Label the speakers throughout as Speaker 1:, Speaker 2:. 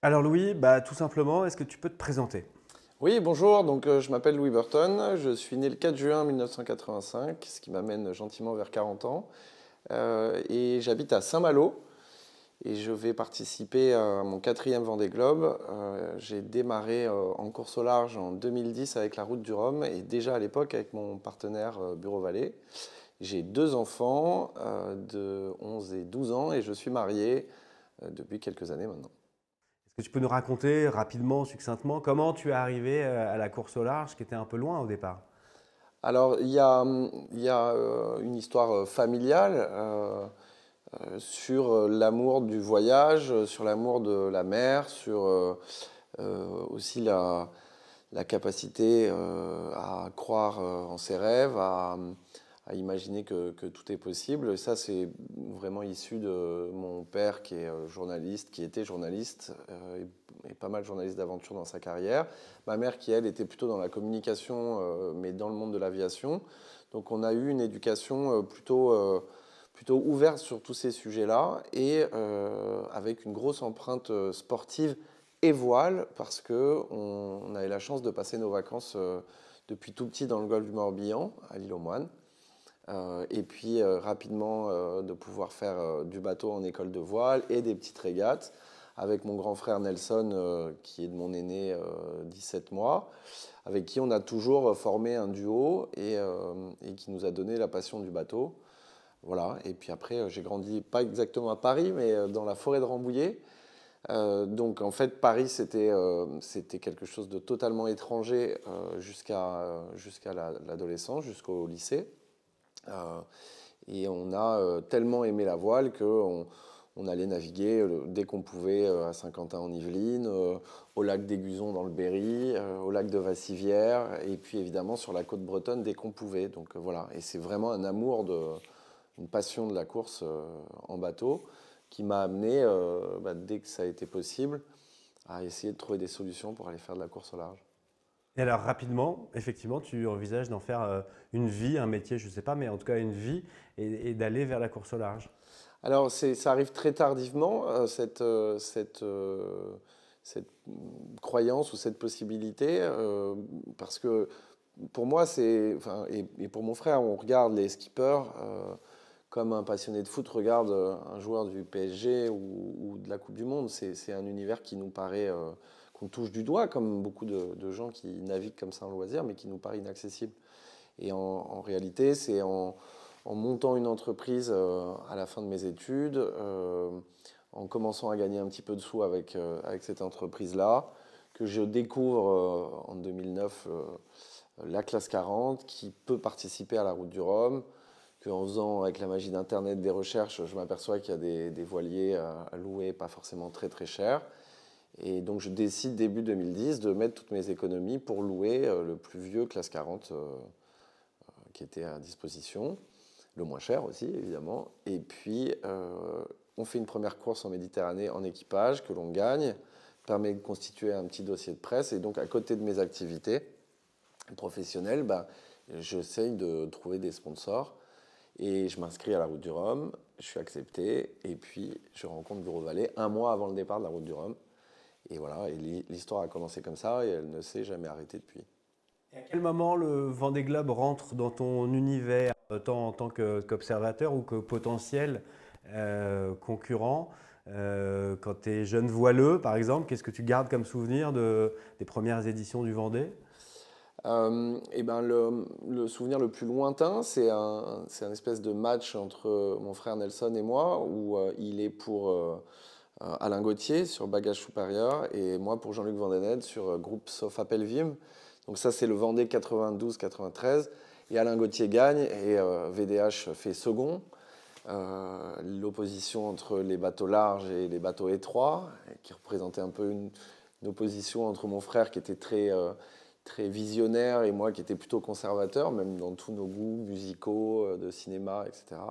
Speaker 1: Alors Louis, tout simplement, est-ce que tu peux te présenter?
Speaker 2: Oui, bonjour, je m'appelle Louis Burton, je suis né le 4 juin 1985, ce qui m'amène gentiment vers 40 ans, et j'habite à Saint-Malo, et je vais participer à mon quatrième Vendée Globe. J'ai démarré en course au large en 2010 avec la Route du Rhum, et déjà à l'époque avec mon partenaire Bureau Vallée. J'ai deux enfants de 11 et 12 ans, et je suis marié depuis quelques années maintenant.
Speaker 1: Est-ce que tu peux nous raconter rapidement, succinctement, comment tu es arrivé à la course au large, qui était un peu loin au départ?
Speaker 2: Alors, il y a une histoire familiale sur l'amour du voyage, sur l'amour de la mer, sur aussi la capacité à croire en ses rêves, à imaginer que tout est possible. Et ça, c'est vraiment issu de mon père qui est journaliste, qui était journaliste et pas mal journaliste d'aventure dans sa carrière. Ma mère qui, elle, était plutôt dans la communication, mais dans le monde de l'aviation. Donc on a eu une éducation plutôt ouverte sur tous ces sujets-là et avec une grosse empreinte sportive et voile parce qu'on avait la chance de passer nos vacances depuis tout petit dans le golfe du Morbihan, à l'île aux Moines. Et puis rapidement de pouvoir faire du bateau en école de voile et des petites régates avec mon grand frère Nelson qui est de mon aîné 17 mois, avec qui on a toujours formé un duo et qui nous a donné la passion du bateau. Voilà, et puis après j'ai grandi pas exactement à Paris mais dans la forêt de Rambouillet. Donc en fait Paris c'était quelque chose de totalement étranger jusqu'à l'adolescence, jusqu'au lycée. Euh, et on a tellement aimé la voile qu'on allait naviguer dès qu'on pouvait à Saint-Quentin-en-Yvelines, au lac d'Aiguzon dans le Berry, au lac de Vassivière, et puis évidemment sur la côte bretonne dès qu'on pouvait. Donc voilà, et c'est vraiment un amour, une passion de la course en bateau qui m'a amené, dès que ça a été possible, à essayer de trouver des solutions pour aller faire de la course au large.
Speaker 1: Et alors rapidement, effectivement, tu envisages d'en faire une vie, un métier, je ne sais pas, mais en tout cas une vie, et d'aller vers la course au large.
Speaker 2: Alors, ça arrive très tardivement, cette croyance ou cette possibilité, parce que pour moi, enfin, et pour mon frère, on regarde les skippers comme un passionné de foot regarde un joueur du PSG ou de la Coupe du Monde. C'est un univers qui nous paraît, qu'on touche du doigt, comme beaucoup de gens qui naviguent comme ça en loisir, mais qui nous paraît inaccessible. Et en réalité, c'est en montant une entreprise à la fin de mes études, en commençant à gagner un petit peu de sous avec cette entreprise-là, que je découvre en 2009 la classe 40 qui peut participer à la route du Rhum, qu'en faisant avec la magie d'Internet des recherches, je m'aperçois qu'il y a des voiliers à louer pas forcément très très chers. Et donc je décide début 2010 de mettre toutes mes économies pour louer le plus vieux classe 40 qui était à disposition, le moins cher aussi évidemment. Et puis on fait une première course en Méditerranée en équipage que l'on gagne, permet de constituer un petit dossier de presse. Et donc à côté de mes activités professionnelles, j'essaye de trouver des sponsors. Et je m'inscris à la Route du Rhum, je suis accepté, et puis je rencontre Bureau Vallée un mois avant le départ de la Route du Rhum. Et voilà, et l'histoire a commencé comme ça, et elle ne s'est jamais arrêtée depuis.
Speaker 1: Et à quel moment le Vendée Globe rentre dans ton univers, tant en tant qu'observateur ou que potentiel concurrent? Quand tu es jeune voileux, par exemple, qu'est-ce que tu gardes comme souvenir des premières éditions du Vendée?
Speaker 2: Et ben le souvenir le plus lointain, c'est un espèce de match entre mon frère Nelson et moi, où il est pour Alain Gauthier sur bagage supérieur et moi pour Jean-Luc Vandenette sur groupe Sofa Pelvim. Donc ça, c'est le Vendée 92-93. Et Alain Gauthier gagne et VDH fait second. L'opposition entre les bateaux larges et les bateaux étroits, qui représentait un peu une opposition entre mon frère qui était très visionnaire et moi qui étais plutôt conservateur, même dans tous nos goûts musicaux, de cinéma, etc.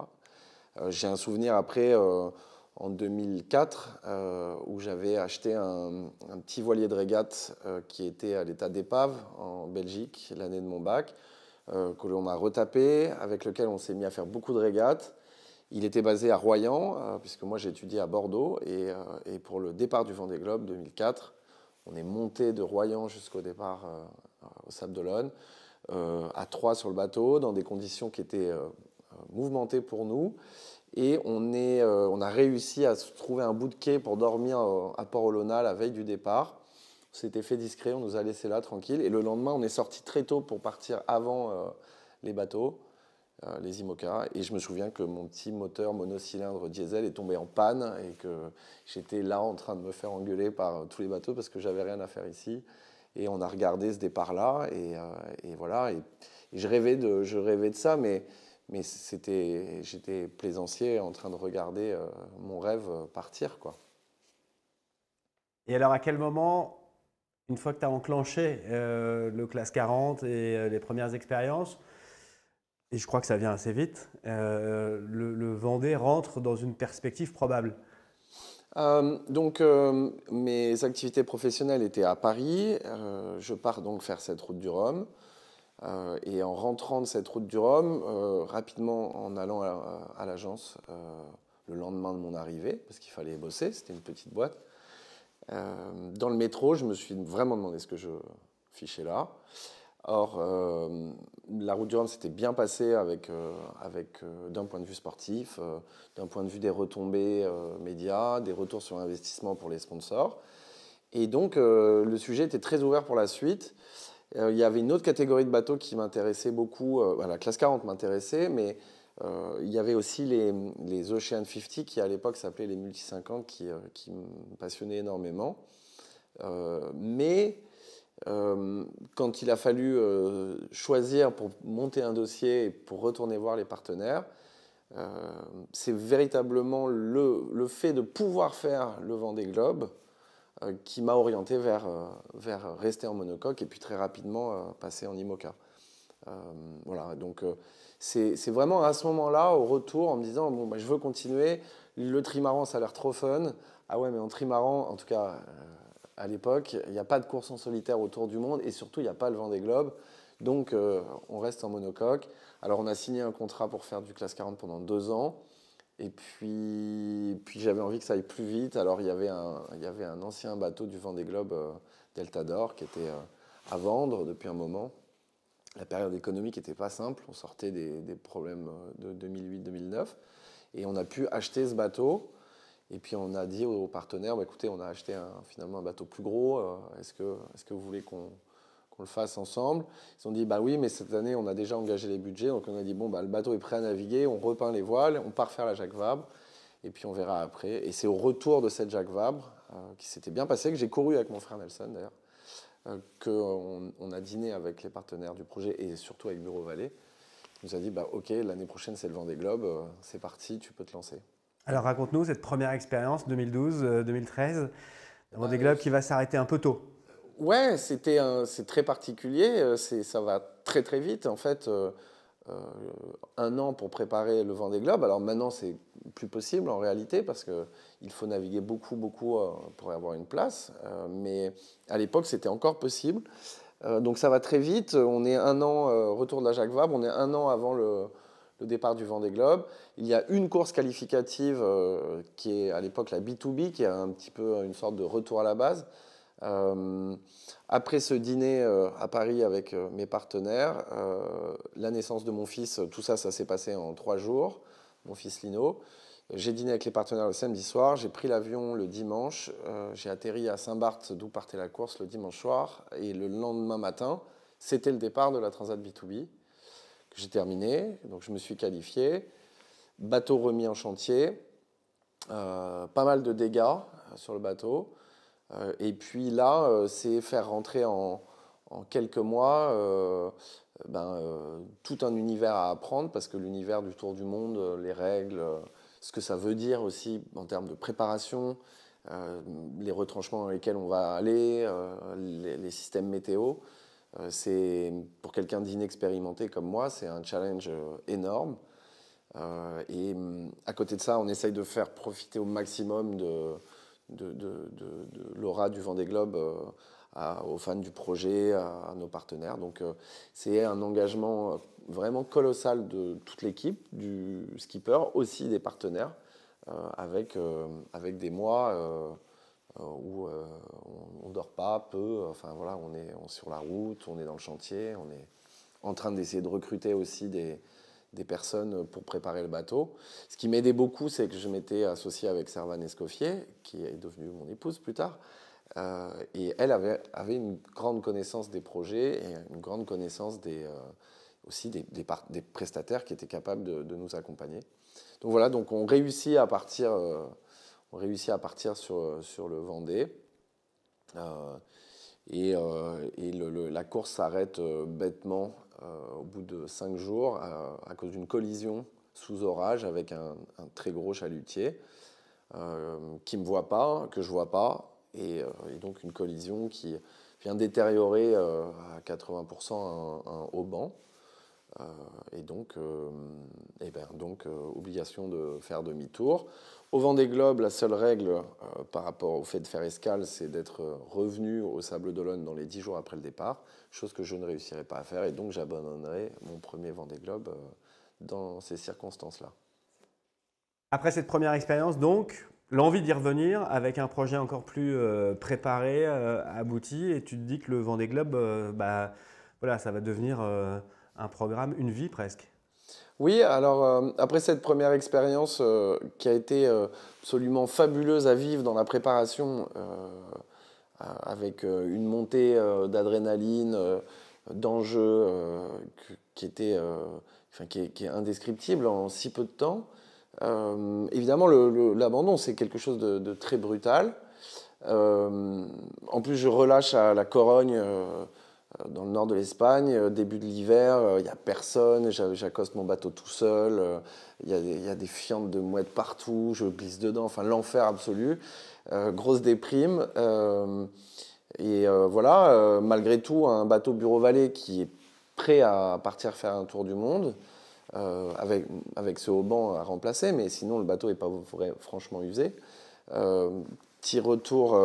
Speaker 2: J'ai un souvenir après, en 2004, où j'avais acheté un petit voilier de régate qui était à l'état d'épave en Belgique, l'année de mon bac, que l'on a retapé, avec lequel on s'est mis à faire beaucoup de régates. Il était basé à Royan, puisque moi j'ai étudié à Bordeaux. Et pour le départ du Vendée Globe 2004, on est monté de Royan jusqu'au départ au Sable d'Olonne, à 3 sur le bateau, dans des conditions qui étaient mouvementées pour nous. Et on a réussi à se trouver un bout de quai pour dormir à Port-Olona la veille du départ. On s'était fait discret, on nous a laissé là tranquille. Et le lendemain, on est sorti très tôt pour partir avant les bateaux, les IMOCA. Et je me souviens que mon petit moteur monocylindre diesel est tombé en panne et que j'étais là en train de me faire engueuler par tous les bateaux parce que j'avais rien à faire ici. Et on a regardé ce départ-là et voilà. Et je rêvais de ça, mais j'étais plaisancier en train de regarder mon rêve partir, quoi.
Speaker 1: Et alors, à quel moment, une fois que tu as enclenché le classe 40 et les premières expériences, et je crois que ça vient assez vite, le Vendée rentre dans une perspective probable?
Speaker 2: Mes activités professionnelles étaient à Paris. Je pars donc faire cette route du Rhum. Et en rentrant de cette route du Rhum, rapidement en allant à l'agence le lendemain de mon arrivée, parce qu'il fallait bosser, c'était une petite boîte, dans le métro, je me suis vraiment demandé ce que je fichais là. Or, la route du Rhum s'était bien passée d'un point de vue sportif, d'un point de vue des retombées médias, des retours sur investissement pour les sponsors. Et donc, le sujet était très ouvert pour la suite. Il y avait une autre catégorie de bateaux qui m'intéressait beaucoup. La classe 40 m'intéressait, mais il y avait aussi les Ocean 50 qui, à l'époque, s'appelaient les Multi 50, qui me passionnaient énormément. Quand il a fallu choisir pour monter un dossier et pour retourner voir les partenaires, c'est véritablement le fait de pouvoir faire le Vendée Globe qui m'a orienté vers rester en monocoque et puis très rapidement passer en IMOCA. Voilà, donc c'est vraiment à ce moment-là, au retour, en me disant bon, bah, je veux continuer, le trimaran ça a l'air trop fun. Ah ouais, mais en trimaran, en tout cas à l'époque, il n'y a pas de course en solitaire autour du monde et surtout il n'y a pas le Vendée Globe. Donc on reste en monocoque. Alors on a signé un contrat pour faire du classe 40 pendant 2 ans. Et puis j'avais envie que ça aille plus vite. Alors il y avait un ancien bateau du Vendée Globe, Delta d'Or, qui était à vendre depuis un moment. La période économique n'était pas simple. On sortait des problèmes de 2008-2009. Et on a pu acheter ce bateau. Et puis on a dit aux partenaires, bah, écoutez, on a acheté finalement un bateau plus gros. Est-ce que vous voulez qu'on le fasse ensemble? Ils ont dit, bah oui, mais cette année, on a déjà engagé les budgets. Donc on a dit, bon, bah, le bateau est prêt à naviguer, on repeint les voiles, on part faire la Jacques Vabre. Et puis on verra après. Et c'est au retour de cette Jacques Vabre, qui s'était bien passé, que j'ai couru avec mon frère Nelson d'ailleurs, qu'on a dîné avec les partenaires du projet et surtout avec Bureau Vallée. Il nous a dit, bah, ok, l'année prochaine c'est le Vendée Globe, c'est parti, tu peux te lancer.
Speaker 1: Alors raconte-nous cette première expérience 2012-2013, Vendée Globe qui va s'arrêter un peu tôt.
Speaker 2: Ouais, c'est très particulier, ça va très très vite. En fait, 1 an pour préparer le Vendée Globe. Alors maintenant, c'est plus possible en réalité parce qu'il faut naviguer beaucoup, beaucoup pour avoir une place. Mais à l'époque, c'était encore possible. Donc ça va très vite. On est 1 an, retour de la Jacques Vabre, on est 1 an avant le départ du Vendée Globe. Il y a une course qualificative qui est à l'époque la B2B, qui est un petit peu une sorte de retour à la base. Après ce dîner à Paris avec mes partenaires, la naissance de mon fils, tout ça, ça s'est passé en 3 jours, mon fils Lino. J'ai dîné avec les partenaires le samedi soir, j'ai pris l'avion le dimanche, j'ai atterri à Saint-Barth, d'où partait la course le dimanche soir, et le lendemain matin, c'était le départ de la Transat B2B que j'ai terminé, donc je me suis qualifié, bateau remis en chantier, pas mal de dégâts sur le bateau. Et puis là, c'est faire rentrer en quelques mois tout un univers à apprendre, parce que l'univers du Tour du Monde, les règles, ce que ça veut dire aussi en termes de préparation, les retranchements dans lesquels on va aller, les systèmes météo, pour quelqu'un d'inexpérimenté comme moi, c'est un challenge énorme. Et à côté de ça, on essaye de faire profiter au maximum de l'aura du Vendée Globe aux fans du projet, à nos partenaires. Donc c'est un engagement vraiment colossal de toute l'équipe, du skipper, aussi des partenaires, avec des mois où on ne dort pas, peu. Enfin voilà, on est sur la route, on est dans le chantier, on est en train d'essayer de recruter aussi des personnes pour préparer le bateau. Ce qui m'aidait beaucoup, c'est que je m'étais associé avec Servane Escoffier, qui est devenue mon épouse plus tard. Et elle avait une grande connaissance des projets et une grande connaissance aussi des prestataires qui étaient capables de nous accompagner. Donc voilà, donc on réussit à partir sur le Vendée. La course s'arrête bêtement au bout de 5 jours à cause d'une collision sous orage avec un très gros chalutier qui ne me voit pas, que je ne vois pas, et donc une collision qui vient détériorer à 80% un haubans. Obligation de faire demi-tour. Au Vendée Globe, la seule règle par rapport au fait de faire escale, c'est d'être revenu au Sable d'Olonne dans les 10 jours après le départ, chose que je ne réussirai pas à faire, et donc j'abandonnerai mon premier Vendée Globe dans ces circonstances-là.
Speaker 1: Après cette première expérience, donc, l'envie d'y revenir avec un projet encore plus préparé, abouti, et tu te dis que le Vendée Globe, voilà, ça va devenir un programme, une vie presque.
Speaker 2: Oui, alors après cette première expérience qui a été absolument fabuleuse à vivre dans la préparation, avec une montée d'adrénaline, d'enjeux qui est indescriptible en si peu de temps. Évidemment, l'abandon, c'est quelque chose de très brutal. En plus, je relâche à la Corogne, dans le nord de l'Espagne, début de l'hiver, il n'y a personne, j'accoste mon bateau tout seul, il y a des fientes de mouettes partout, je glisse dedans, enfin l'enfer absolu, grosse déprime. Voilà, malgré tout, un bateau Bureau-Vallée qui est prêt à partir faire un tour du monde, avec ce haubans à remplacer, mais sinon le bateau n'est pas franchement usé. Petit retour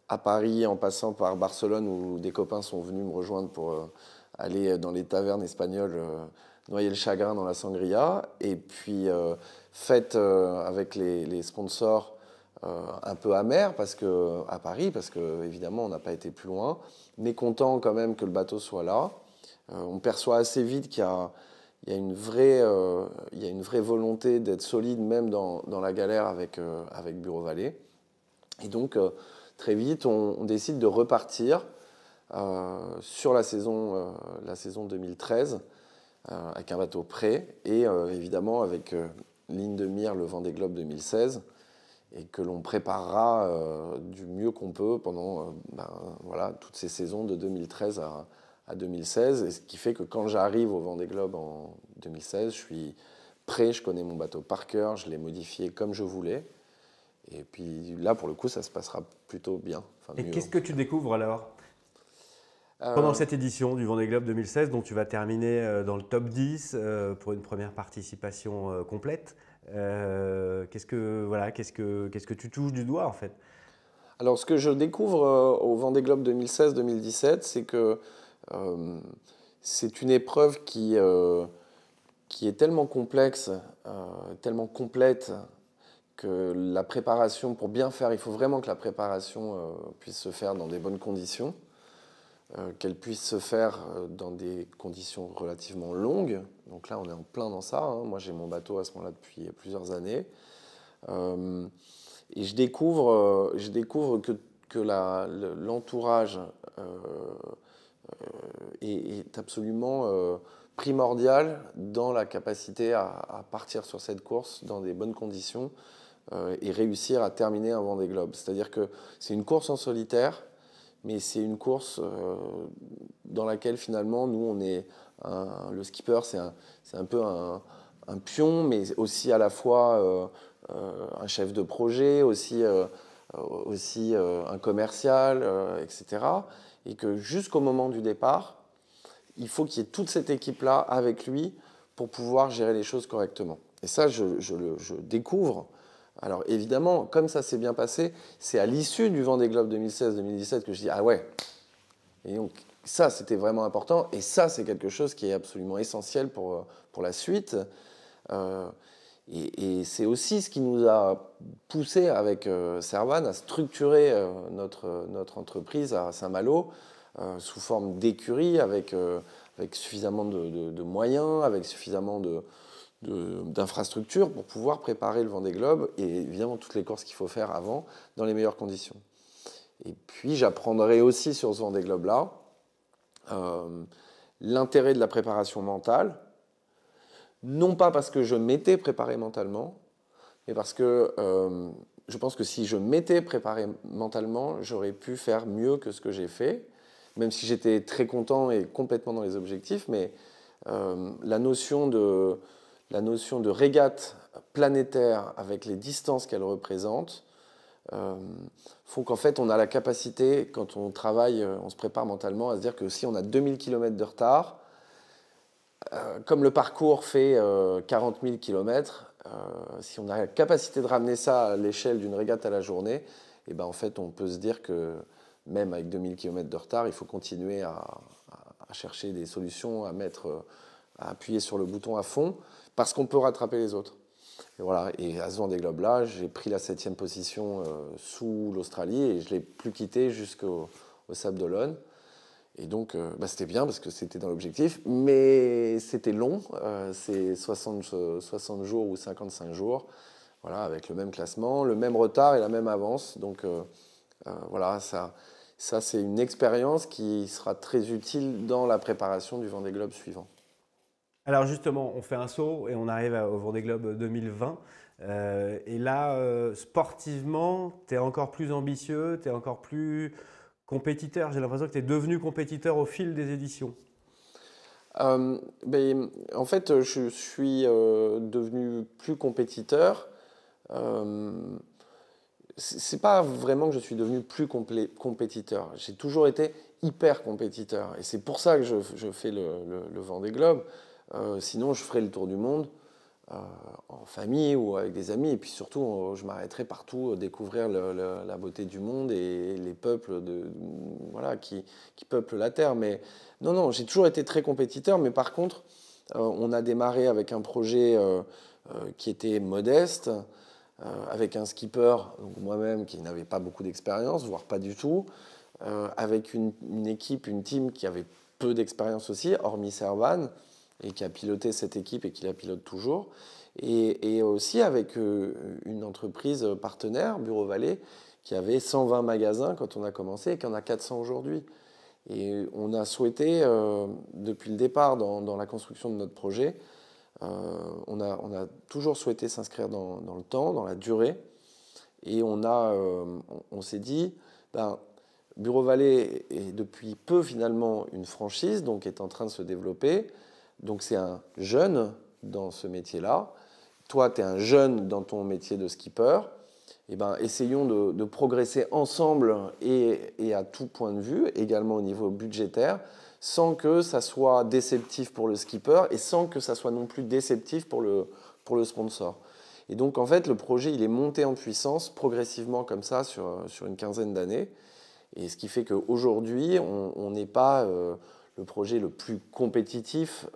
Speaker 2: à Paris en passant par Barcelone où des copains sont venus me rejoindre pour aller dans les tavernes espagnoles noyer le chagrin dans la sangria. Et puis fête avec les sponsors un peu amer à Paris parce que évidemment on n'a pas été plus loin, mais content quand même que le bateau soit là. On perçoit assez vite qu'il y a une vraie volonté d'être solide même dans la galère avec Bureau-Vallée. Et donc, très vite, on décide de repartir sur la saison 2013 avec un bateau prêt et évidemment avec ligne de mire le Vendée Globe 2016 et que l'on préparera du mieux qu'on peut pendant voilà, toutes ces saisons de 2013 à 2016. Et ce qui fait que quand j'arrive au Vendée Globe en 2016, je suis prêt, je connais mon bateau par cœur, je l'ai modifié comme je voulais. Et puis là, pour le coup, ça se passera plutôt bien.
Speaker 1: Et qu'est-ce que tu découvres alors pendant cette édition du Vendée Globe 2016, dont tu vas terminer dans le top 10 pour une première participation complète. Qu'est-ce que tu touches du doigt en fait?
Speaker 2: Alors, ce que je découvre au Vendée Globe 2016-2017, c'est que c'est une épreuve qui est tellement complexe, tellement complète, que la préparation, pour bien faire, il faut vraiment que la préparation puisse se faire dans des bonnes conditions, qu'elle puisse se faire dans des conditions relativement longues. Donc là, on est en plein dans ça. Hein. Moi, j'ai mon bateau à ce moment-là depuis plusieurs années. Et je découvre que l'entourage est absolument primordial dans la capacité à partir sur cette course dans des bonnes conditions et réussir à terminer un Vendée Globe. C'est-à-dire que c'est une course en solitaire, mais c'est une course dans laquelle finalement, nous, on est le skipper, c'est un peu un pion, mais aussi à la fois un chef de projet, aussi un commercial, etc. Et que jusqu'au moment du départ, il faut qu'il y ait toute cette équipe-là avec lui pour pouvoir gérer les choses correctement. Et ça, je découvre. Alors évidemment, comme ça s'est bien passé, c'est à l'issue du Vendée Globe 2016-2017 que je dis « Ah ouais, Et donc ça, c'était vraiment important. Et ça, c'est quelque chose qui est absolument essentiel pour la suite. Et c'est aussi ce qui nous a poussé avec Servan à structurer notre entreprise à Saint-Malo sous forme d'écurie avec suffisamment de moyens, avec suffisamment d'infrastructures pour pouvoir préparer le Vendée Globe et évidemment toutes les courses qu'il faut faire avant dans les meilleures conditions. Et puis j'apprendrai aussi sur ce Vendée Globe-là l'intérêt de la préparation mentale, non pas parce que je m'étais préparé mentalement, mais parce que je pense que si je m'étais préparé mentalement, j'aurais pu faire mieux que ce que j'ai fait, même si j'étais très content et complètement dans les objectifs, mais la notion de régate planétaire avec les distances qu'elle représente font qu'en fait on a la capacité, quand on travaille, on se prépare mentalement à se dire que si on a 2000 km de retard, comme le parcours fait 40 000 km, si on a la capacité de ramener ça à l'échelle d'une régate à la journée, et ben en fait on peut se dire que même avec 2000 km de retard, il faut continuer à chercher des solutions, à appuyer sur le bouton à fond, parce qu'on peut rattraper les autres. Et voilà, et à ce Vendée Globe-là, j'ai pris la 7e position sous l'Australie et je ne l'ai plus quitté jusqu'au Sable d'Olonne. Et donc, c'était bien parce que c'était dans l'objectif, mais c'était long, c'est 60 jours ou 55 jours, voilà, avec le même classement, le même retard et la même avance. Donc voilà, ça c'est une expérience qui sera très utile dans la préparation du Vendée Globe suivant.
Speaker 1: Alors justement, on fait un saut et on arrive au Vendée Globe 2020. Et là, sportivement, tu es encore plus ambitieux, tu es encore plus compétiteur. J'ai l'impression que tu es devenu compétiteur au fil des éditions.
Speaker 2: En fait, je suis devenu plus compétiteur. C'est pas vraiment que je suis devenu plus compétiteur. J'ai toujours été hyper compétiteur. Et c'est pour ça que je fais le Vendée Globe. Sinon, je ferais le tour du monde en famille ou avec des amis. Et puis surtout, je m'arrêterais partout, découvrir la beauté du monde et les peuples voilà, qui peuplent la Terre. Mais non, j'ai toujours été très compétiteur. Mais par contre, on a démarré avec un projet qui était modeste, avec un skipper, donc moi-même, qui n'avait pas beaucoup d'expérience, voire pas du tout, avec une équipe, une team qui avait peu d'expérience aussi, hormis Servan, et qui a piloté cette équipe et qui la pilote toujours, et aussi avec une entreprise partenaire, Bureau Vallée, qui avait 120 magasins quand on a commencé et qui en a 400 aujourd'hui. Et on a souhaité, depuis le départ dans la construction de notre projet, on a toujours souhaité s'inscrire dans le temps, dans la durée, et on s'est dit, Bureau Vallée est depuis peu finalement une franchise, donc est en train de se développer. Donc c'est un jeune dans ce métier-là. Toi, tu es un jeune dans ton métier de skipper. Essayons de progresser ensemble et à tout point de vue, également au niveau budgétaire, sans que ça soit déceptif pour le skipper et sans que ça soit non plus déceptif pour le sponsor. Et donc en fait, le projet il est monté en puissance progressivement comme ça sur une quinzaine d'années. Et ce qui fait qu'aujourd'hui, on n'est pas le projet le plus compétitif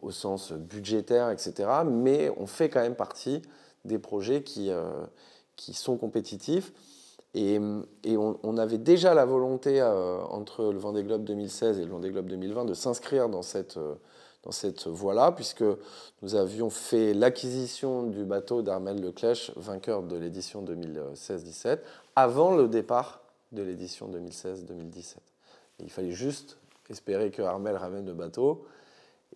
Speaker 2: au sens budgétaire, etc. Mais on fait quand même partie des projets qui sont compétitifs. Et on avait déjà la volonté, entre le Vendée Globe 2016 et le Vendée Globe 2020, de s'inscrire dans cette voie-là, puisque nous avions fait l'acquisition du bateau d'Armel Leclèche, vainqueur de l'édition 2016-17, avant le départ de l'édition 2016-2017. Il fallait juste espérer que Armel ramène le bateau,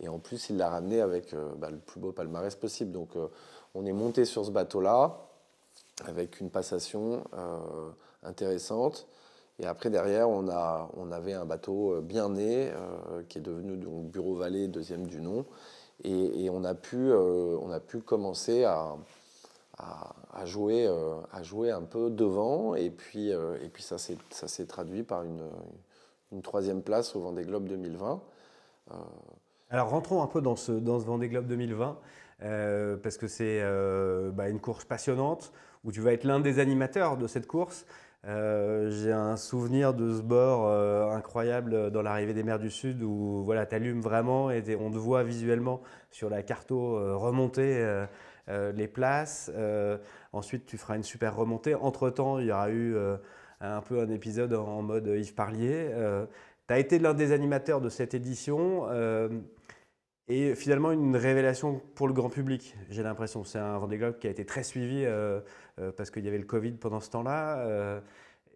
Speaker 2: et en plus il l'a ramené avec le plus beau palmarès possible. Donc on est monté sur ce bateau-là, avec une passation intéressante. Et après, derrière, on avait un bateau bien né, qui est devenu donc, Bureau Vallée, deuxième du nom. Et on a pu commencer à jouer un peu devant. Et puis ça s'est traduit par une troisième place au Vendée Globe 2020.
Speaker 1: Alors rentrons un peu dans ce Vendée Globe 2020, parce que c'est une course passionnante, où tu vas être l'un des animateurs de cette course. J'ai un souvenir de ce bord incroyable dans l'arrivée des mers du Sud où voilà, tu allumes vraiment et on te voit visuellement sur la carto remonter les places. Ensuite, tu feras une super remontée. Entre-temps, il y aura eu un peu un épisode en mode Yves Parlier. Tu as été l'un des animateurs de cette édition. Et finalement, une révélation pour le grand public, j'ai l'impression. C'est un Vendée Globe qui a été très suivi parce qu'il y avait le Covid pendant ce temps-là.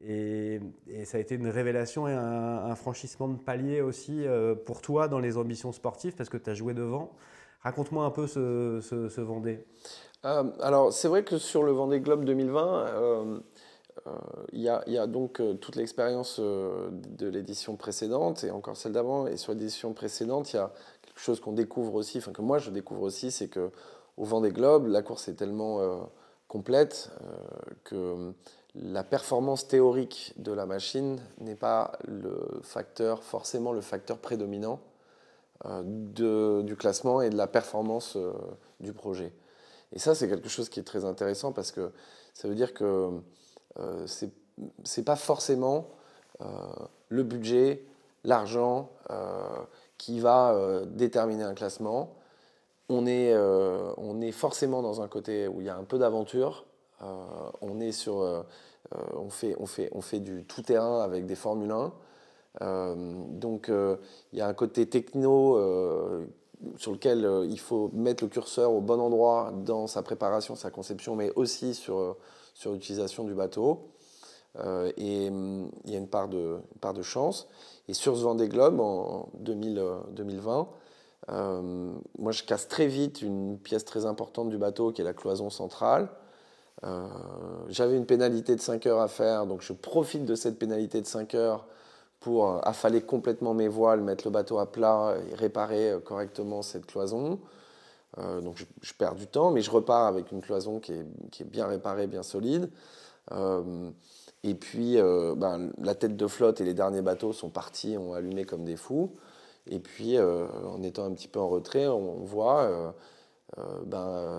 Speaker 1: Et ça a été une révélation et un franchissement de palier aussi pour toi dans les ambitions sportives parce que tu as joué devant. Raconte-moi un peu ce Vendée.
Speaker 2: Alors, c'est vrai que sur le Vendée Globe 2020, il y a donc toute l'expérience de l'édition précédente et encore celle d'avant. Et sur l'édition précédente, il y a quelque chose qu'on découvre aussi, enfin que moi je découvre aussi, c'est que au Vendée Globe, la course est tellement complète que la performance théorique de la machine n'est pas forcément le facteur prédominant du classement et de la performance du projet. Et ça, c'est quelque chose qui est très intéressant parce que ça veut dire que c'est pas forcément euh, le budget, l'argent qui va déterminer un classement. On est forcément dans un côté où il y a un peu d'aventure. On est on fait du tout-terrain avec des Formule 1. Donc il y a un côté techno sur lequel il faut mettre le curseur au bon endroit dans sa préparation, sa conception, mais aussi sur l'utilisation du bateau. Et il y a une part de chance. Et sur ce Vendée Globe en 2020, moi je casse très vite une pièce très importante du bateau qui est la cloison centrale. J'avais une pénalité de 5 heures à faire, donc je profite de cette pénalité de 5 heures pour affaler complètement mes voiles, mettre le bateau à plat et réparer correctement cette cloison. Donc je perds du temps, mais je repars avec une cloison qui est bien réparée, bien solide. Et puis la tête de flotte et les derniers bateaux sont partis, ont allumé comme des fous. Et puis en étant un petit peu en retrait, on voit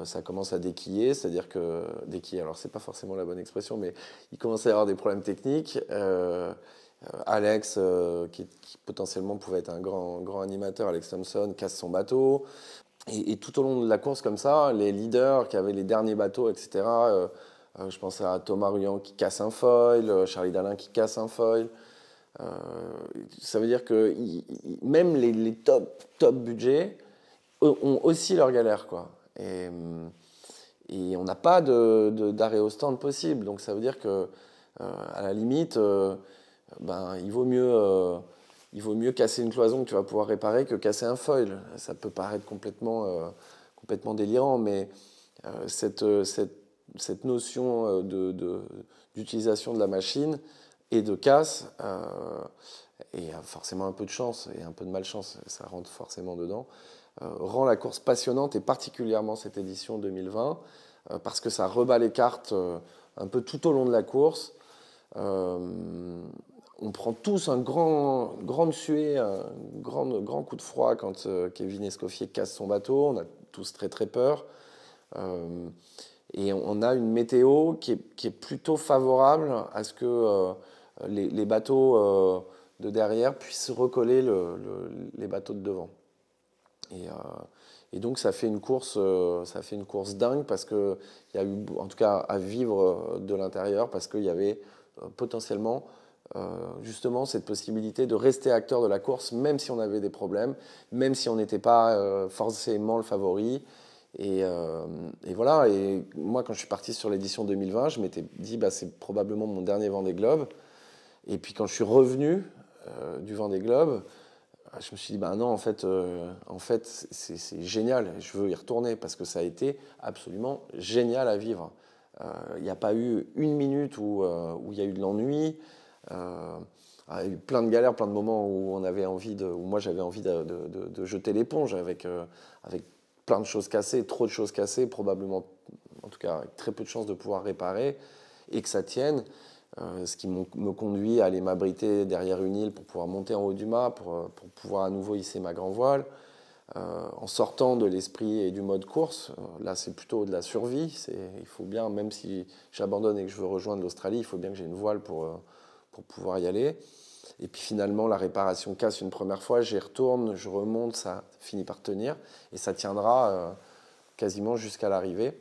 Speaker 2: ça commence à déquiller, c'est-à-dire que déquiller, alors c'est pas forcément la bonne expression, mais il commence à y avoir des problèmes techniques. Alex, qui potentiellement pouvait être un grand animateur, Alex Thompson, casse son bateau. Et tout au long de la course, comme ça, les leaders qui avaient les derniers bateaux, etc., je pense à Thomas Ruyant qui casse un foil, Charlie Dalin qui casse un foil. Ça veut dire que même les top budgets ont aussi leur galère, quoi. Et on n'a pas d'arrêt au stand possible. Donc ça veut dire que, à la limite, il vaut mieux casser une cloison que tu vas pouvoir réparer que casser un foil. Ça peut paraître complètement délirant, mais cette notion d'utilisation de la machine et de casse, et forcément un peu de chance et un peu de malchance, ça rentre forcément dedans, rend la course passionnante et particulièrement cette édition 2020 parce que ça rebat les cartes un peu tout au long de la course. On prend tous un grand suée, un grand coup de froid quand Kevin Escoffier casse son bateau. On a tous très très peur. Et on a une météo qui est plutôt favorable à ce que les bateaux de derrière puissent recoller les bateaux de devant. Et donc ça fait une course dingue parce qu'il y a eu, en tout cas à vivre de l'intérieur, parce qu'il y avait potentiellement justement cette possibilité de rester acteur de la course, même si on avait des problèmes, même si on n'était pas forcément le favori. Et voilà, et moi quand je suis parti sur l'édition 2020, je m'étais dit c'est probablement mon dernier Vendée Globe. Et puis quand je suis revenu du Vendée Globe, je me suis dit, non, en fait c'est génial, je veux y retourner parce que ça a été absolument génial à vivre. Il n'y a pas eu une minute où il y a eu de l'ennui. Il y a eu plein de galères, plein de moments où moi j'avais envie de jeter l'éponge avec plein de choses cassées, trop de choses cassées, probablement, en tout cas avec très peu de chances de pouvoir réparer et que ça tienne. Ce qui me conduit à aller m'abriter derrière une île pour pouvoir monter en haut du mât, pour pouvoir à nouveau hisser ma grand voile. en sortant de l'esprit et du mode course. Là, c'est plutôt de la survie. Il faut bien, même si j'abandonne et que je veux rejoindre l'Australie, il faut bien que j'ai une voile pour pouvoir y aller. Et puis finalement, la réparation casse une première fois, j'y retourne, je remonte, ça finit par tenir. Et ça tiendra quasiment jusqu'à l'arrivée,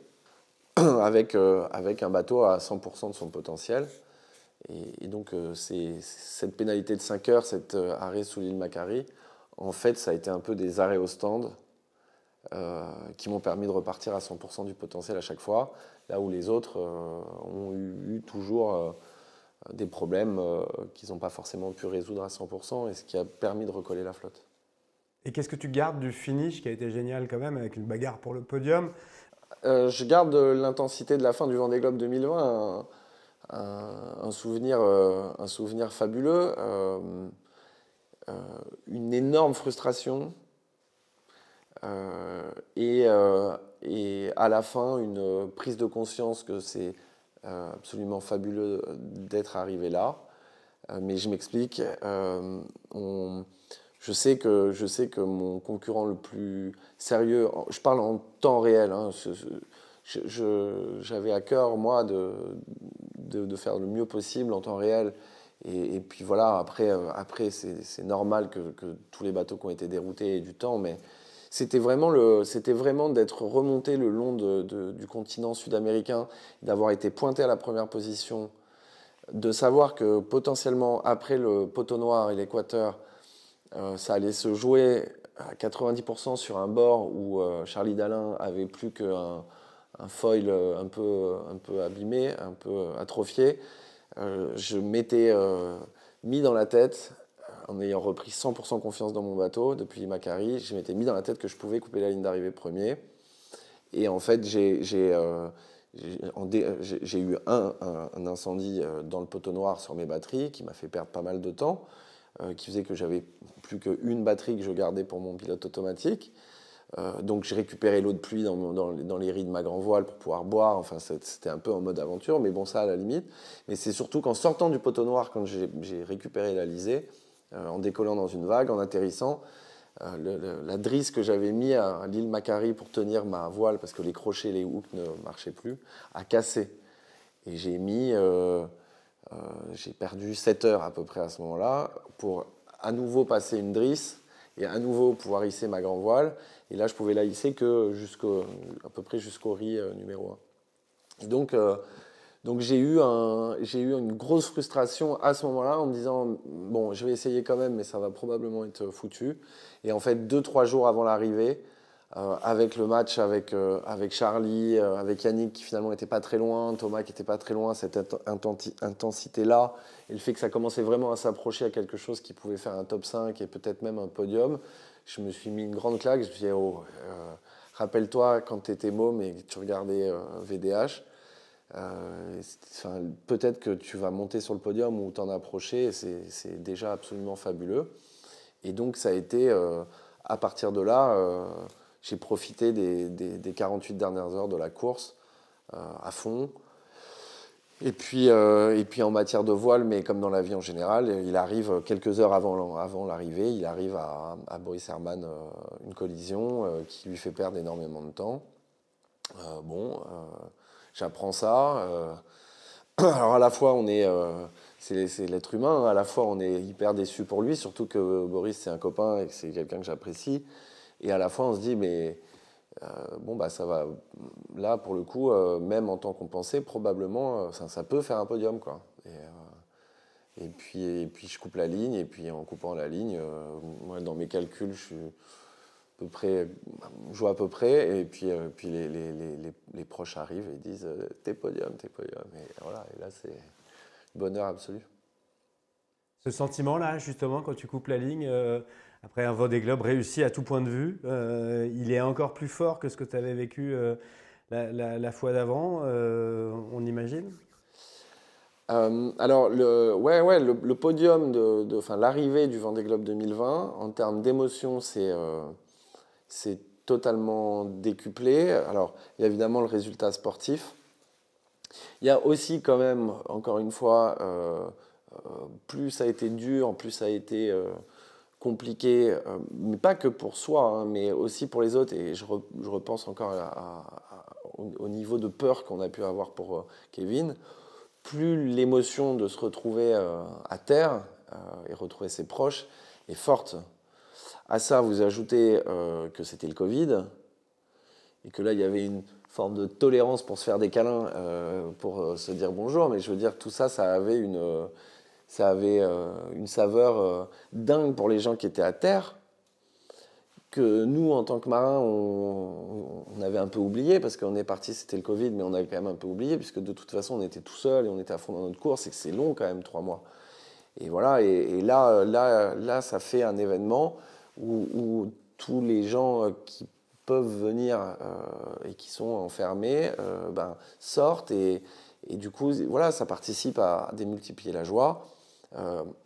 Speaker 2: avec un bateau à 100% de son potentiel. Et donc, cette pénalité de 5 heures, cet arrêt sous l'île Macquarie, en fait, ça a été un peu des arrêts au stand qui m'ont permis de repartir à 100% du potentiel à chaque fois, là où les autres ont eu toujours des problèmes qu'ils n'ont pas forcément pu résoudre à 100%, et ce qui a permis de recoller la flotte.
Speaker 1: Et qu'est-ce que tu gardes du finish qui a été génial quand même, avec une bagarre pour le podium?
Speaker 2: Je garde l'intensité de la fin du Vendée Globe 2020 un souvenir fabuleux, une énorme frustration et à la fin une prise de conscience que c'est absolument fabuleux d'être arrivé là. Mais je m'explique. Je sais que mon concurrent le plus sérieux, je parle en temps réel, hein, j'avais à cœur, moi, de faire le mieux possible en temps réel. Et puis voilà, après c'est normal que tous les bateaux qui ont été déroutés aient du temps, mais c'était vraiment d'être remonté le long du continent sud-américain, d'avoir été pointé à la première position, de savoir que potentiellement, après le poteau noir et l'équateur, ça allait se jouer à 90% sur un bord où Charlie Dalin avait plus qu'un foil un peu abîmé, un peu atrophié. Je m'étais mis dans la tête, en ayant repris 100% confiance dans mon bateau depuis Macquarie, je m'étais mis dans la tête que je pouvais couper la ligne d'arrivée premier. Et en fait, j'ai eu un incendie dans le poteau noir sur mes batteries qui m'a fait perdre pas mal de temps, qui faisait que j'avais plus qu'une batterie que je gardais pour mon pilote automatique. Donc j'ai récupéré l'eau de pluie dans les riz de ma grand voile pour pouvoir boire. Enfin, c'était un peu en mode aventure, mais bon, ça à la limite. Mais c'est surtout qu'en sortant du poteau noir, quand j'ai récupéré l'Alizé, en décollant dans une vague, en atterrissant, la drisse que j'avais mis à l'île Macquarie pour tenir ma voile, parce que les crochets, les hooks ne marchaient plus, a cassé. Et j'ai perdu 7 heures à peu près à ce moment-là pour à nouveau passer une drisse et à nouveau pouvoir hisser ma grand voile. Et là, je pouvais la hisser que à peu près jusqu'au riz numéro 1. Et donc j'ai eu une grosse frustration à ce moment-là en me disant bon, je vais essayer quand même, mais ça va probablement être foutu. Et en fait, 2-3 jours avant l'arrivée, avec le match avec Charlie, avec Yannick qui finalement n'était pas très loin, Thomas qui n'était pas très loin, cette intensité-là, et le fait que ça commençait vraiment à s'approcher à quelque chose qui pouvait faire un top 5 et peut-être même un podium, je me suis mis une grande claque. Je me suis dit, oh, rappelle-toi quand tu étais môme et que tu regardais VDH, peut-être que tu vas monter sur le podium ou t'en approcher, c'est déjà absolument fabuleux. Et donc ça a été, à partir de là, j'ai profité des 48 dernières heures de la course à fond. Et puis en matière de voile, mais comme dans la vie en général, il arrive quelques heures avant l'arrivée, il arrive à Boris Herman une collision qui lui fait perdre énormément de temps. J'apprends ça. Alors à la fois c'est l'être humain, à la fois on est hyper déçu pour lui, surtout que Boris c'est un copain et que c'est quelqu'un que j'apprécie. Et à la fois on se dit mais ça va, là pour le coup, même en tant qu'on pensait, probablement ça peut faire un podium quoi. Et puis je coupe la ligne, et puis en coupant la ligne, moi dans mes calculs je joue à peu près, et puis les proches arrivent et disent t'es podium. Et voilà, et là c'est bonheur absolu.
Speaker 1: Ce sentiment-là, justement, quand tu coupes la ligne, après un Vendée Globe réussi à tout point de vue, il est encore plus fort que ce que tu avais vécu la fois d'avant, on imagine?
Speaker 2: Alors, le podium, l'arrivée du Vendée Globe 2020, en termes d'émotion, c'est totalement décuplé. Alors, il y a évidemment le résultat sportif. Il y a aussi quand même, encore une fois, plus ça a été dur, plus ça a été compliqué, mais pas que pour soi, hein, mais aussi pour les autres. Et je repense encore au niveau de peur qu'on a pu avoir pour Kevin. Plus l'émotion de se retrouver à terre et retrouver ses proches est forte. À ça, vous ajoutez que c'était le Covid et que là, il y avait une forme de tolérance pour se faire des câlins, pour se dire bonjour. Mais je veux dire, tout ça, ça avait une saveur dingue pour les gens qui étaient à terre, que nous, en tant que marins, on avait un peu oublié, parce qu'on est parti, c'était le Covid, mais on avait quand même un peu oublié, puisque de toute façon, on était tout seul et on était à fond dans notre course, et que c'est long quand même, 3 mois. Et voilà, et là, ça fait un événement où tous les gens qui peuvent venir et qui sont enfermés sortent, et du coup, voilà, ça participe à démultiplier la joie.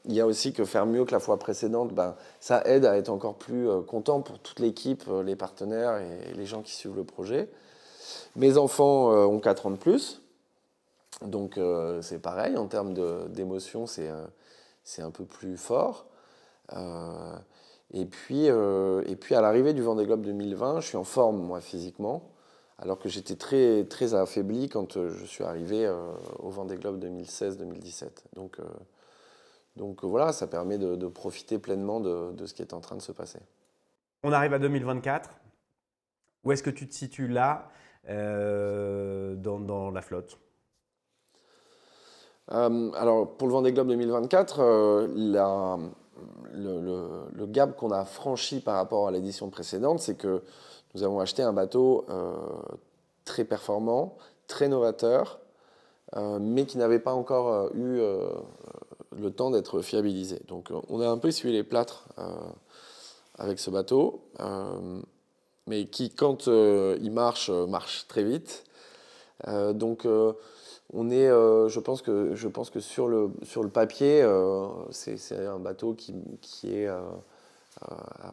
Speaker 2: Il y a aussi que faire mieux que la fois précédente, ça aide à être encore plus content pour toute l'équipe, les partenaires et les gens qui suivent le projet. Mes enfants ont 4 ans de plus, donc c'est pareil, en termes d'émotion, c'est un peu plus fort. Et puis à l'arrivée du Vendée Globe 2020, je suis en forme, moi, physiquement, alors que j'étais très, très affaibli quand je suis arrivé au Vendée Globe 2016-2017. Donc voilà, ça permet de profiter pleinement de ce qui est en train de se passer.
Speaker 1: On arrive à 2024. Où est-ce que tu te situes là dans la flotte?
Speaker 2: Alors pour le Vendée Globe 2024, le gap qu'on a franchi par rapport à l'édition précédente, c'est que nous avons acheté un bateau très performant, très novateur, mais qui n'avait pas encore eu le temps d'être fiabilisé. Donc on a un peu essuyé les plâtres avec ce bateau, mais qui, quand il marche très vite. Donc on est, je pense que sur le papier, c'est un bateau qui est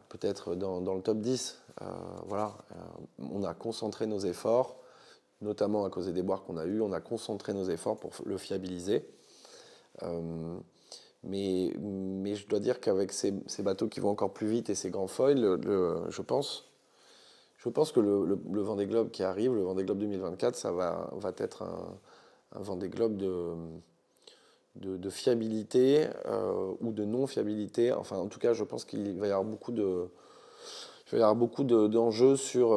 Speaker 2: peut-être dans le top 10. Voilà. On a concentré nos efforts, notamment à cause des déboires qu'on a eus, on a concentré nos efforts pour le fiabiliser. Mais je dois dire qu'avec ces bateaux qui vont encore plus vite et ces grands foils, je pense que le Vendée Globe qui arrive, le Vendée Globe 2024, ça va être un Vendée Globe de fiabilité ou de non-fiabilité. Enfin, en tout cas, je pense qu'il va y avoir beaucoup d'enjeux sur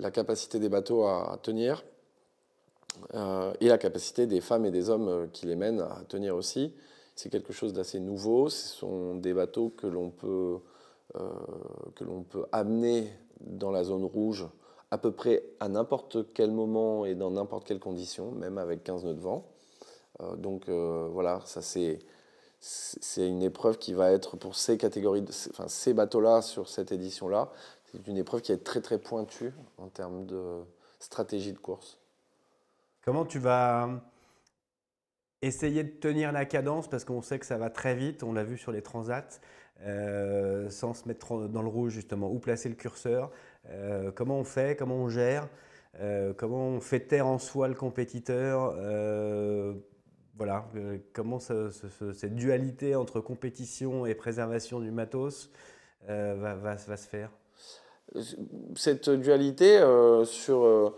Speaker 2: la capacité des bateaux à tenir et la capacité des femmes et des hommes qui les mènent à tenir aussi. C'est quelque chose d'assez nouveau. Ce sont des bateaux que l'on peut amener dans la zone rouge à peu près à n'importe quel moment et dans n'importe quelle condition, même avec 15 nœuds de vent. Donc voilà, ça c'est une épreuve qui va être pour ces catégories, ces bateaux-là sur cette édition-là, c'est une épreuve qui est très très pointue en termes de stratégie de course.
Speaker 1: Comment tu vas essayer de tenir la cadence, parce qu'on sait que ça va très vite, on l'a vu sur les transats, sans se mettre dans le rouge justement, où placer le curseur, comment on fait, comment on gère, comment on fait taire en soi le compétiteur, voilà, comment cette dualité entre compétition et préservation du matos va se faire.
Speaker 2: Cette dualité sur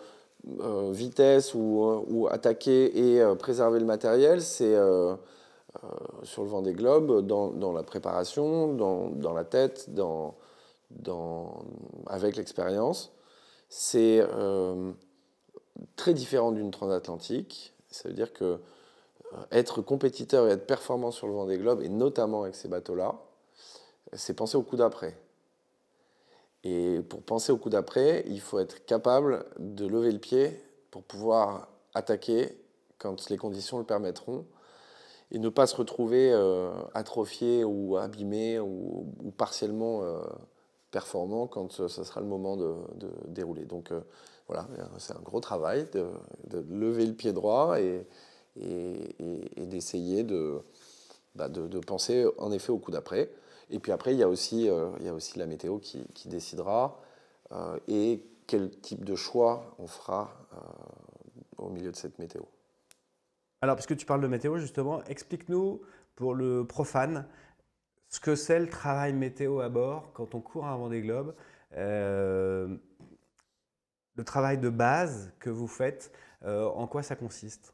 Speaker 2: vitesse ou attaquer et préserver le matériel, c'est sur le Vendée Globe, dans la préparation, dans la tête, avec l'expérience. C'est très différent d'une transatlantique. Ça veut dire que être compétiteur et être performant sur le Vendée Globe, et notamment avec ces bateaux-là, c'est penser au coup d'après. Et pour penser au coup d'après, il faut être capable de lever le pied pour pouvoir attaquer quand les conditions le permettront et ne pas se retrouver atrophié ou abîmé ou partiellement performant quand ce sera le moment de dérouler. Donc voilà, c'est un gros travail de lever le pied droit et d'essayer de penser en effet au coup d'après. Et puis après, il y a aussi la météo qui décidera et quel type de choix on fera au milieu de cette météo.
Speaker 1: Alors, puisque tu parles de météo, justement, explique-nous, pour le profane, ce que c'est le travail météo à bord quand on court un Vendée Globe, euh, le travail de base que vous faites, en quoi ça consiste?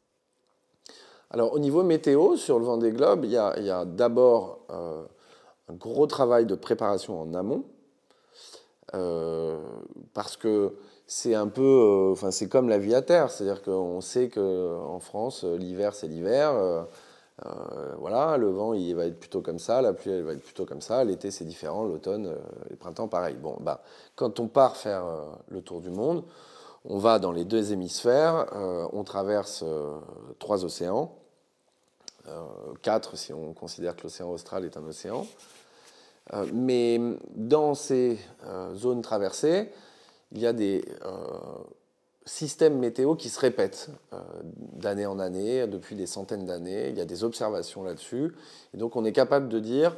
Speaker 2: Alors au niveau météo, sur le Vendée Globe, il y a d'abord un gros travail de préparation en amont, euh, parce que c'est un peu, enfin c'est comme la vie à terre, c'est-à-dire qu'on sait qu'en France, l'hiver c'est l'hiver, voilà, le vent il va être plutôt comme ça, la pluie elle va être plutôt comme ça, l'été c'est différent, l'automne, le printemps pareil. Bon, bah, quand on part faire le tour du monde, on va dans les deux hémisphères, on traverse trois océans, quatre si on considère que l'océan austral est un océan. Mais dans ces zones traversées, il y a des systèmes météo qui se répètent d'année en année, depuis des centaines d'années. Il y a des observations là-dessus. Et donc on est capable de dire,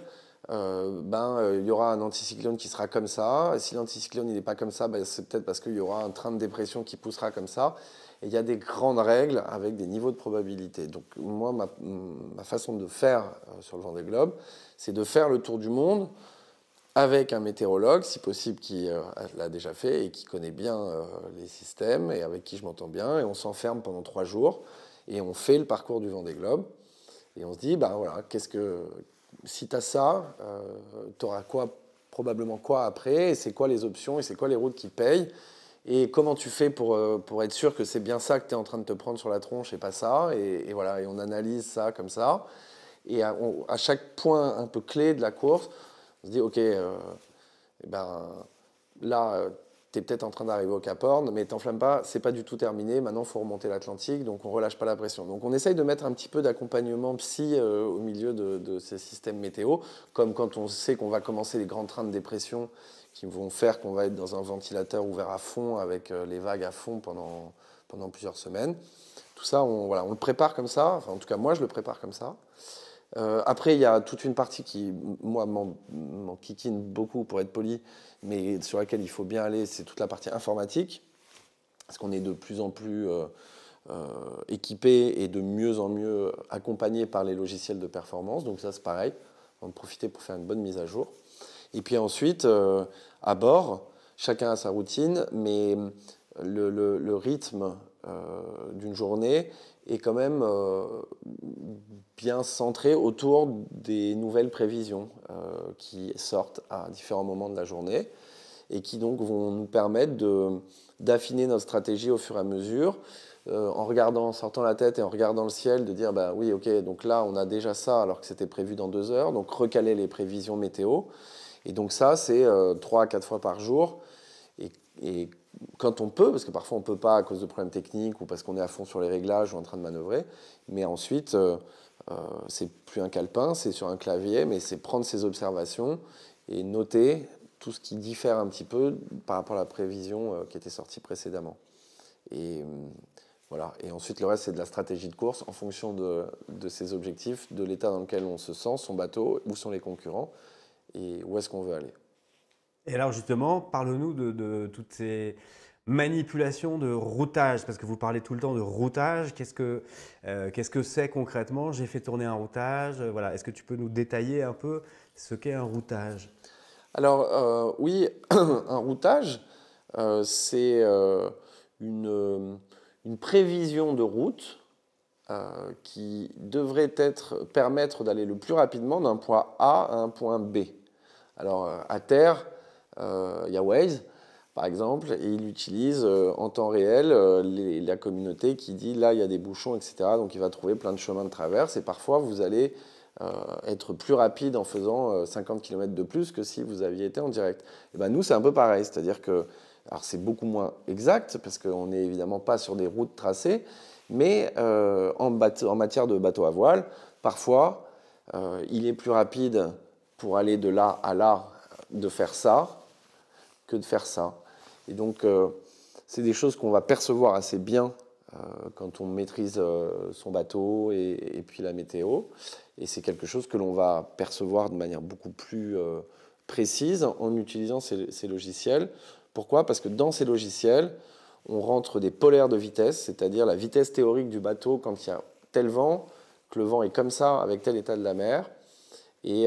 Speaker 2: il y aura un anticyclone qui sera comme ça. Et si l'anticyclone n'est pas comme ça, ben, c'est peut-être parce qu'il y aura un train de dépression qui poussera comme ça. Et il y a des grandes règles avec des niveaux de probabilité. Donc moi, ma façon de faire sur le Vendée Globe, c'est de faire le tour du monde avec un météorologue, si possible, qui l'a déjà fait et qui connaît bien les systèmes et avec qui je m'entends bien. Et on s'enferme pendant 3 jours et on fait le parcours du Vendée Globe. Et on se dit, ben voilà, si tu as ça, tu auras quoi, probablement quoi après, et c'est quoi les options, et c'est quoi les routes qui payent, et comment tu fais pour être sûr que c'est bien ça que tu es en train de te prendre sur la tronche et pas ça. Et voilà, et on analyse ça comme ça. Et à chaque point un peu clé de la course, on se dit, OK, eh ben, là, tu es peut-être en train d'arriver au Cap Horn, mais t'enflamme pas, c'est pas du tout terminé. Maintenant, il faut remonter l'Atlantique, donc on relâche pas la pression. Donc on essaye de mettre un petit peu d'accompagnement psy au milieu de ces systèmes météo, comme quand on sait qu'on va commencer les grands trains de dépression qui vont faire qu'on va être dans un ventilateur ouvert à fond avec les vagues à fond pendant plusieurs semaines. Tout ça, voilà, on le prépare comme ça. Enfin, en tout cas, moi, je le prépare comme ça. Après, il y a toute une partie qui, moi, m'enquiquine beaucoup, pour être poli, mais sur laquelle il faut bien aller, c'est toute la partie informatique, parce qu'on est de plus en plus équipé et de mieux en mieux accompagné par les logiciels de performance. Donc ça, c'est pareil, on va en profiter pour faire une bonne mise à jour. Et puis ensuite, à bord, chacun a sa routine, mais le rythme d'une journée est quand même bien centré autour des nouvelles prévisions qui sortent à différents moments de la journée et qui donc vont nous permettre d'affiner notre stratégie au fur et à mesure, en sortant la tête et en regardant le ciel, de dire bah oui, ok, donc là on a déjà ça alors que c'était prévu dans 2 heures, donc recaler les prévisions météo. Et donc ça, c'est 3 à 4 fois par jour. Et quand on peut, parce que parfois on ne peut pas à cause de problèmes techniques ou parce qu'on est à fond sur les réglages ou en train de manœuvrer, mais ensuite, c'est plus un calepin, c'est sur un clavier, mais c'est prendre ses observations et noter tout ce qui diffère un petit peu par rapport à la prévision qui était sortie précédemment. Et voilà. Et ensuite, le reste, c'est de la stratégie de course en fonction de ses objectifs, de l'état dans lequel on se sent, son bateau, où sont les concurrents et où est-ce qu'on veut aller.
Speaker 1: Et alors justement, parle-nous de toutes ces manipulations de routage, parce que vous parlez tout le temps de routage. Qu'est-ce que c'est concrètement? J'ai fait tourner un routage. Voilà. Est-ce que tu peux nous détailler un peu ce qu'est un routage?
Speaker 2: Alors oui, un routage, c'est une prévision de route qui devrait permettre d'aller le plus rapidement d'un point A à un point B. Alors à terre, il y a Waze, par exemple, et il utilise en temps réel la communauté qui dit là, il y a des bouchons, etc. Donc il va trouver plein de chemins de traverse et parfois vous allez être plus rapide en faisant 50 km de plus que si vous aviez été en direct. Et ben nous, c'est un peu pareil, c'est-à-dire que alors c'est beaucoup moins exact parce qu'on n'est évidemment pas sur des routes tracées, mais en matière de bateau à voile, parfois, il est plus rapide pour aller de là à là de faire ça que de faire ça. Et donc, c'est des choses qu'on va percevoir assez bien quand on maîtrise son bateau et puis la météo. Et c'est quelque chose que l'on va percevoir de manière beaucoup plus précise en utilisant ces logiciels. Pourquoi? Parce que dans ces logiciels, on rentre des polaires de vitesse, c'est-à-dire la vitesse théorique du bateau quand il y a tel vent, que le vent est comme ça avec tel état de la mer. Et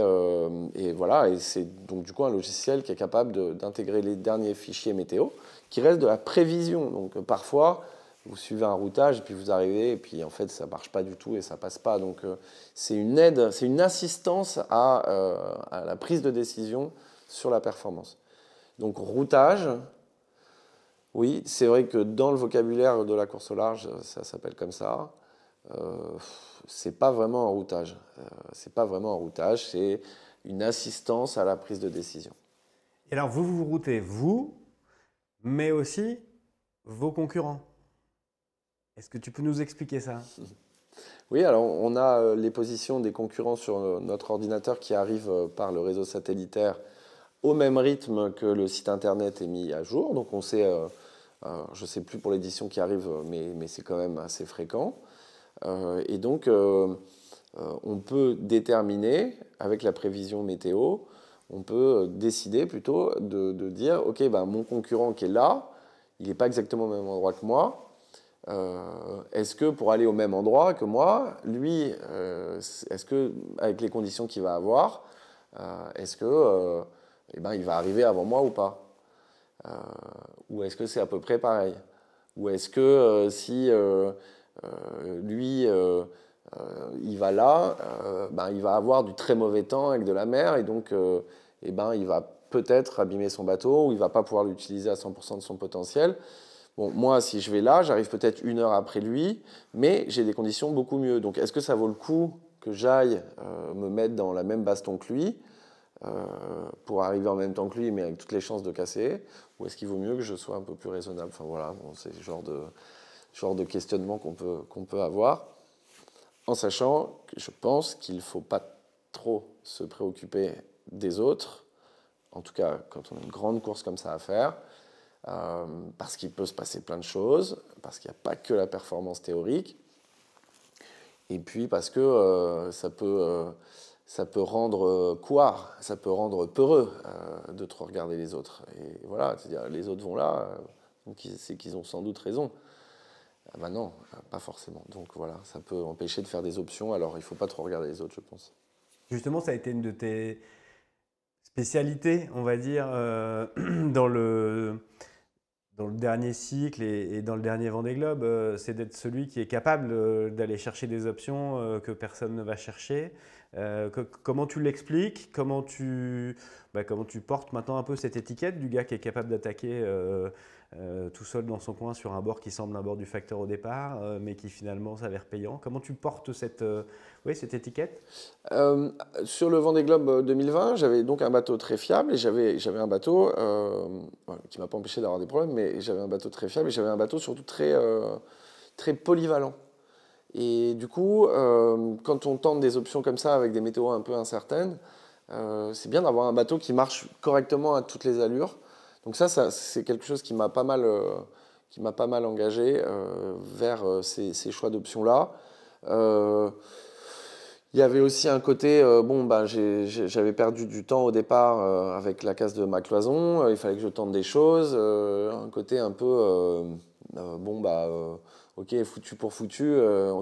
Speaker 2: voilà, et c'est donc du coup un logiciel qui est capable d'intégrer les derniers fichiers météo, qui restent de la prévision. Donc parfois, vous suivez un routage, et puis vous arrivez, et puis en fait, ça ne marche pas du tout et ça ne passe pas. Donc c'est une aide, c'est une assistance à la prise de décision sur la performance. Donc routage, oui, c'est vrai que dans le vocabulaire de la course au large, ça s'appelle comme ça. C'est pas vraiment un routage. C'est pas vraiment un routage, c'est une assistance à la prise de décision.
Speaker 1: Et alors, vous routez, vous, mais aussi vos concurrents. Est-ce que tu peux nous expliquer ça?
Speaker 2: Oui, alors on a les positions des concurrents sur notre ordinateur qui arrivent par le réseau satellitaire au même rythme que le site internet est mis à jour. Donc on sait, je ne sais plus pour l'édition qui arrive, mais c'est quand même assez fréquent. Et donc on peut déterminer, avec la prévision météo, on peut décider plutôt de dire, OK, ben, mon concurrent qui est là, il n'est pas exactement au même endroit que moi. Est-ce que pour aller au même endroit que moi, lui, est-ce que avec les conditions qu'il va avoir, est-ce que eh ben, il va arriver avant moi ou pas? Ou est-ce que c'est à peu près pareil? Ou est-ce que si lui il va là, ben, il va avoir du très mauvais temps avec de la mer et donc eh ben, il va peut-être abîmer son bateau ou il ne va pas pouvoir l'utiliser à 100% de son potentiel. Bon, moi, si je vais là, j'arrive peut-être une heure après lui, mais j'ai des conditions beaucoup mieux. Donc, est-ce que ça vaut le coup que j'aille me mettre dans la même baston que lui pour arriver en même temps que lui, mais avec toutes les chances de casser? Ou est-ce qu'il vaut mieux que je sois un peu plus raisonnable? Enfin voilà, bon, c'est le genre de questionnement qu'on peut avoir, en sachant que je pense qu'il ne faut pas trop se préoccuper des autres, en tout cas quand on a une grande course comme ça à faire, parce qu'il peut se passer plein de choses, parce qu'il n'y a pas que la performance théorique, et puis parce que ça peut rendre couard, ça peut rendre peureux de trop regarder les autres. Et voilà, c'est-à-dire les autres vont là, donc c'est qu'ils ont sans doute raison. Ah ben non, pas forcément. Donc voilà, ça peut empêcher de faire des options, alors il ne faut pas trop regarder les autres, je pense.
Speaker 1: Justement, ça a été une de tes spécialités, on va dire, dans dans le dernier cycle et dans le dernier Vendée Globe, c'est d'être celui qui est capable d'aller chercher des options que personne ne va chercher. Comment tu l'expliques? Comment tu portes maintenant un peu cette étiquette du gars qui est capable d'attaquer tout seul dans son coin sur un bord qui semble un bord du facteur au départ, mais qui finalement s'avère payant? Comment tu portes oui, cette étiquette?
Speaker 2: Euh, sur le Vendée Globe 2020, j'avais donc un bateau très fiable et j'avais un bateau qui m'a pas empêché d'avoir des problèmes, mais j'avais un bateau très fiable et j'avais un bateau surtout très polyvalent. Et du coup, quand on tente des options comme ça avec des météos un peu incertaines, c'est bien d'avoir un bateau qui marche correctement à toutes les allures. Donc ça c'est quelque chose qui m'a pas mal engagé vers ces choix d'options-là. Euh, il y avait aussi un côté, bon, bah, j'avais perdu du temps au départ avec la casse de ma cloison, il fallait que je tente des choses, un côté un peu, bon, bah, ok, foutu pour foutu,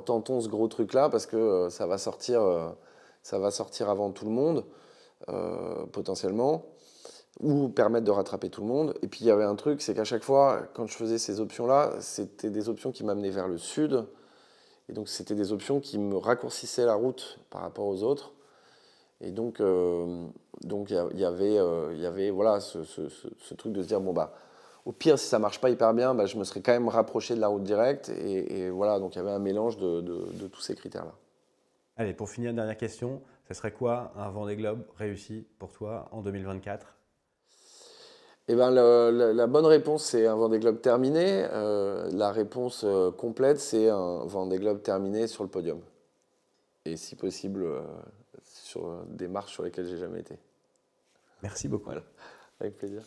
Speaker 2: tentons ce gros truc-là parce que ça va sortir avant tout le monde, potentiellement, ou permettre de rattraper tout le monde. Et puis il y avait un truc, c'est qu'à chaque fois, quand je faisais ces options-là, c'était des options qui m'amenaient vers le sud. Et donc, c'était des options qui me raccourcissaient la route par rapport aux autres. Et donc, il y avait voilà, ce truc de se dire, bon, bah, au pire, si ça ne marche pas hyper bien, bah, je me serais quand même rapproché de la route directe. Et voilà, donc il y avait un mélange de tous ces critères-là.
Speaker 1: Allez, pour finir, dernière question. Ce serait quoi un Vendée Globe réussi pour toi en 2024?
Speaker 2: Eh ben, la bonne réponse, c'est un Vendée Globe terminé. La réponse complète, c'est un Vendée Globe terminé sur le podium. Et si possible, sur des marches sur lesquelles j'ai jamais été.
Speaker 1: Merci beaucoup.
Speaker 2: Voilà, avec plaisir.